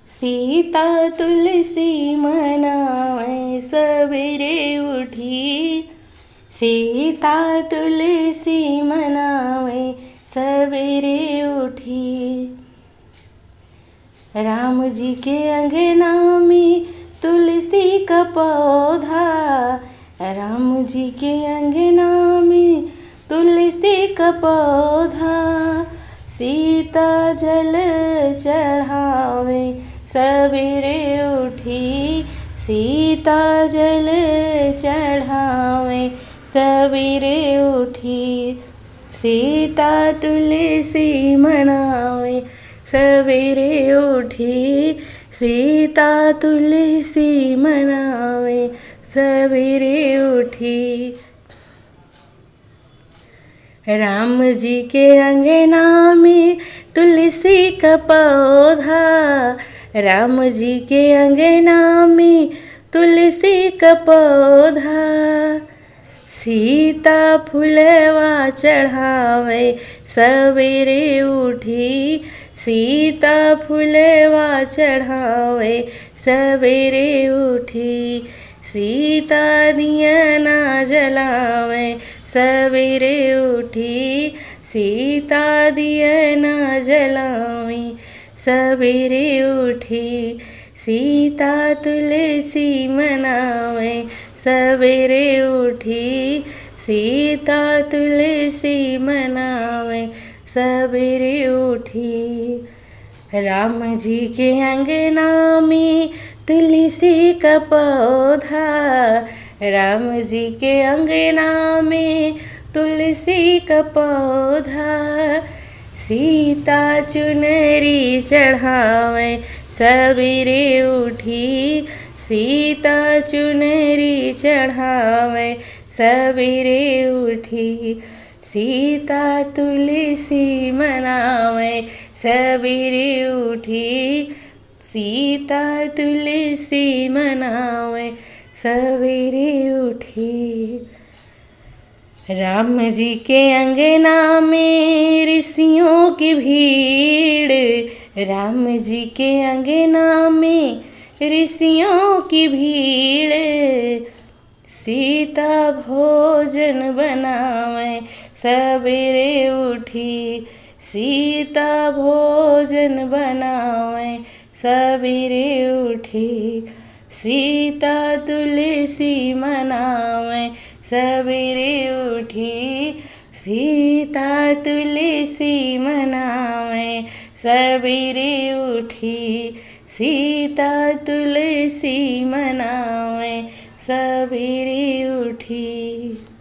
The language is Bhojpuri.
सीता तुलसी मनावे सबेरे उठी। सीता तुलसी मनावे सबेरे उठी। राम जी के अंगना में तुलसी का पौधा। राम जी के अंगना में तुलसी का पौधा। सीता जल चढ़ावे सबेरे उठी। सीता जल चढ़ावे सबेरे उठी। सीता तुलसी मनावे सबेरे उठी। सीता तुलसी मनावे सबेरे उठी। राम जी के अंगना में तुलसी का पौधा। राम जी के अंगना में तुलसी का पौधा। सीता फुलवा चढ़ावे सबेरे उठी। सीता फुलवा चढ़ावे सबेरे उठी। सीता दिया ना जलावे सबेरे उठी। सीता दिया ना जलावे सबेरे उठी। सीता तुलसी मनावे सबेरे उठी। सीता तुलसी मनावे सबेरे उठी। राम जी के अंगना में तुलसी का पौधा। राम जी के अंगना में तुलसी का पौधा। सीता चुनरी चढ़ावे सबेरे उठी। सीता चुनरी चढ़ावे सबेरे उठी। सीता तुलसी मनावे सबेरे उठी। सीता तुलसी मनावे सबेरे उठी। राम जी के अंगना में ऋषियों की भीड़। राम जी के अंगना में ऋषियों की भीड़। सीता भोजन बनावे सबेरे उठी। सीता भोजन बनावे सबेरे उठी। सीता तुलसी मनावे सबेरे उठी। सीता तुलसी मनावे सबेरे उठी। सीता तुलसी मनावे सबेरे उठी।